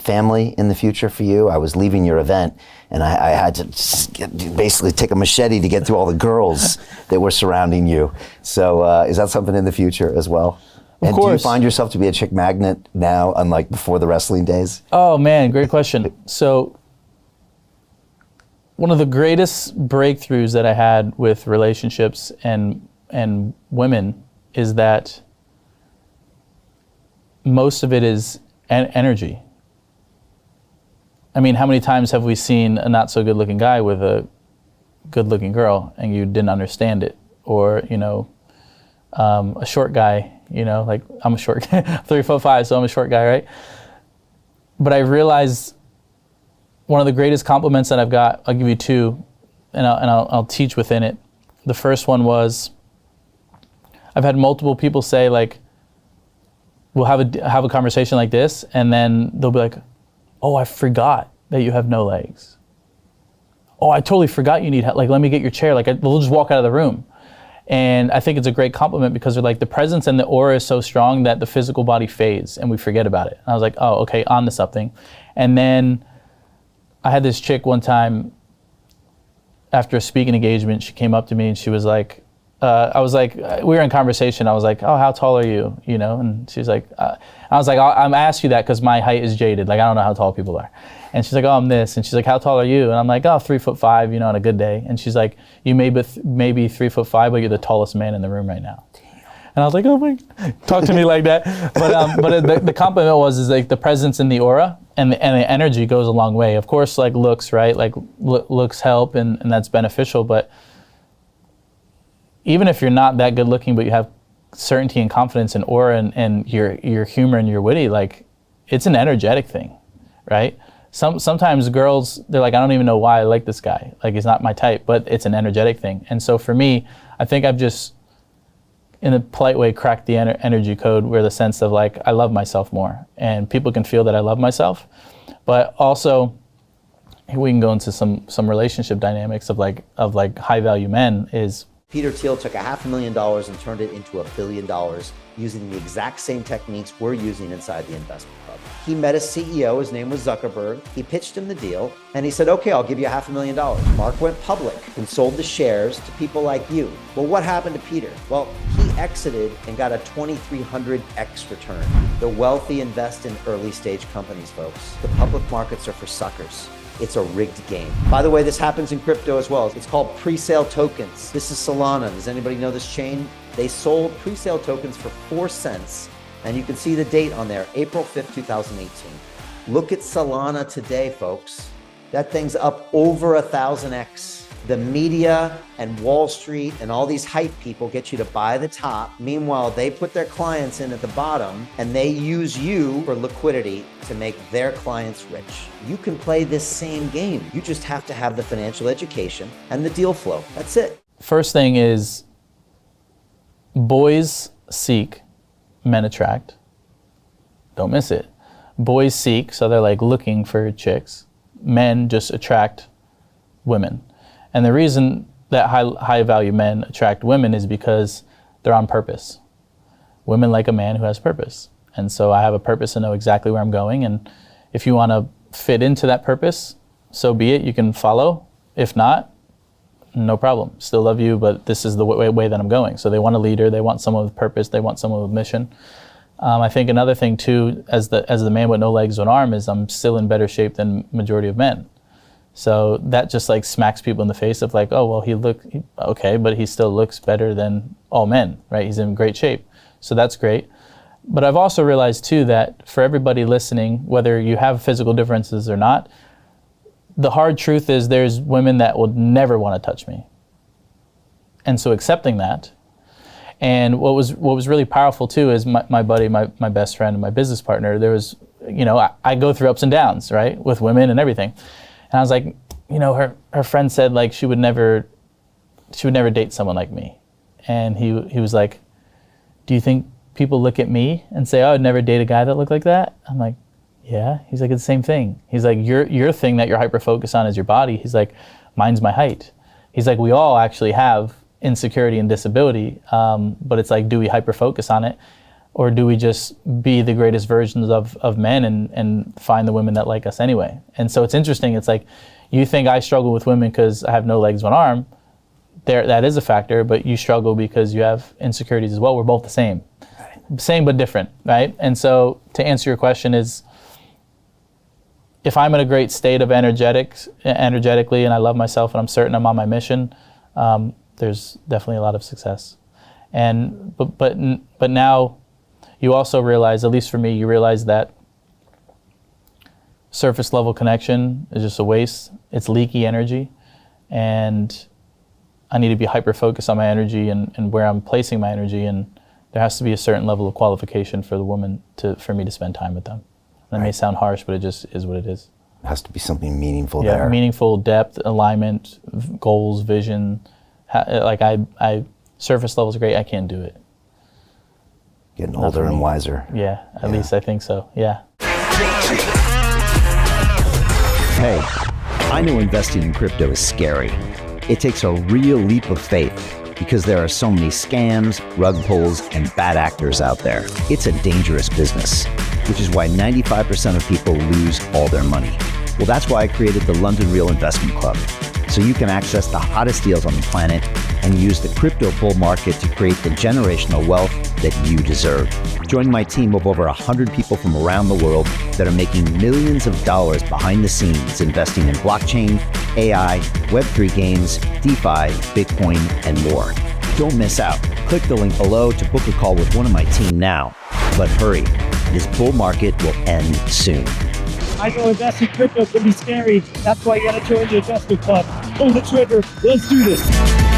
family in the future for you? I was leaving your event, and I had to basically take a machete to get through all the girls that were surrounding you. So is that something in the future as well? And do you find yourself to be a chick magnet now, unlike before the wrestling days? Oh man, great question. So one of the greatest breakthroughs that I had with relationships and women is that most of it is energy. I mean, how many times have we seen a not so good looking guy with a good looking girl and you didn't understand it? Or, you know, a short guy, you know, like I'm a short guy, 3'5", so I'm a short guy, right? But I realized one of the greatest compliments that I've got, I'll give you two, and I'll teach within it. The first one was, I've had multiple people say, like, we'll have a conversation like this, and then they'll be like, oh, I forgot that you have no legs. Oh, I totally forgot you need help. Like, let me get your chair. Like, we'll just walk out of the room. And I think it's a great compliment because they're like, the presence and the aura is so strong that the physical body fades and we forget about it. And I was like, oh, okay, on to something. And then I had this chick one time after a speaking engagement, she came up to me and she was like, I was like, we were in conversation. I was like, oh, how tall are you? You know, and she's like, I was like, I'm asked you that because my height is jaded. Like, I don't know how tall people are. And she's like, oh, I'm this. And she's like, how tall are you? And I'm like, oh, 3'5", you know, on a good day. And she's like, you may be 3'5", but you're the tallest man in the room right now. And I was like, oh my, talk to me like that. But the compliment is like the presence and the aura and the energy goes a long way. Of course, like looks, right? Like looks help and that's beneficial. But even if you're not that good looking, but you have certainty and confidence and aura and your humor and you're witty, like it's an energetic thing, right? Sometimes girls, they're like, I don't even know why I like this guy. Like, he's not my type, but it's an energetic thing. And so for me, I think I've just, in a polite way, cracked the energy code where the sense of like, I love myself more. And people can feel that I love myself. But also, we can go into some relationship dynamics of like high value men is, Peter Thiel took $500,000 and turned it into $1 billion using the exact same techniques we're using inside the investment club. He met a CEO, his name was Zuckerberg. He pitched him the deal and he said, okay, I'll give you $500,000. Mark went public and sold the shares to people like you. Well, what happened to Peter? Well, he exited and got a 2,300x return. The wealthy invest in early stage companies, folks. The public markets are for suckers. It's a rigged game. By the way, this happens in crypto as well. It's called pre-sale tokens. This is Solana. Does anybody know this chain? They sold pre-sale tokens for 4 cents. And you can see the date on there, April 5th, 2018. Look at Solana today, folks. That thing's up over 1,000x. The media and Wall Street and all these hype people get you to buy the top. Meanwhile, they put their clients in at the bottom and they use you for liquidity to make their clients rich. You can play this same game. You just have to have the financial education and the deal flow. That's it. First thing is, boys seek, men attract. Don't miss it. Boys seek, so they're like looking for chicks. Men just attract women. And the reason that high value men attract women is because they're on purpose. Women like a man who has purpose. And so I have a purpose and know exactly where I'm going. And if you want to fit into that purpose, so be it, you can follow. If not, no problem. Still love you, but this is the way that I'm going. So they want a leader, they want someone with purpose, they want someone with mission. I think another thing too, as the man with no legs or an arm, is I'm still in better shape than majority of men. So that just like smacks people in the face of like, oh, well, okay, but he still looks better than all men, right? He's in great shape. So that's great. But I've also realized too that for everybody listening, whether you have physical differences or not, the hard truth is there's women that will never want to touch me. And so accepting that. And what was really powerful too is my buddy, my best friend and my business partner, there was, you know, I go through ups and downs, right? With women and everything. And I was like, you know, her friend said like she would never date someone like me. And he was like, do you think people look at me and say, oh, I'd never date a guy that looked like that? I'm like, yeah. He's like, it's the same thing. He's like, your thing that you're hyper focused on is your body. He's like, mine's my height. He's like, we all actually have insecurity and disability, but it's like, do we hyper focus on it? Or do we just be the greatest versions of men and find the women that like us anyway? And so it's interesting. It's like, you think I struggle with women because I have no legs, one arm. That is a factor, but you struggle because you have insecurities as well. We're both the same. Right. Same but different, right? And so to answer your question is, if I'm in a great state of energetically, and I love myself and I'm certain I'm on my mission, there's definitely a lot of success. And but now you also realize, at least for me, you realize that surface level connection is just a waste. It's leaky energy, and I need to be hyper focused on my energy and where I'm placing my energy, and there has to be a certain level of qualification for the woman for me to spend time with them. That may sound harsh, but it just is what it is. It has to be something meaningful Yeah, there. meaningful, depth, alignment, goals, vision. Like I surface level is great. I can't do it. Getting older and wiser. Yeah, at least I think so. Yeah. Hey, I know investing in crypto is scary. It takes a real leap of faith because there are so many scams, rug pulls, and bad actors out there. It's a dangerous business, which is why 95% of people lose all their money. Well, that's why I created the London Real Investment Club, so you can access the hottest deals on the planet and use the crypto bull market to create the generational wealth that you deserve. Join my team of over 100 people from around the world that are making millions of dollars behind the scenes investing in blockchain, AI, Web3 games, DeFi, Bitcoin, and more. Don't miss out. Click the link below to book a call with one of my team now. But hurry, this bull market will end soon. I know investing in crypto can be scary. That's why you gotta join the investment club. Pull the trigger. Let's do this.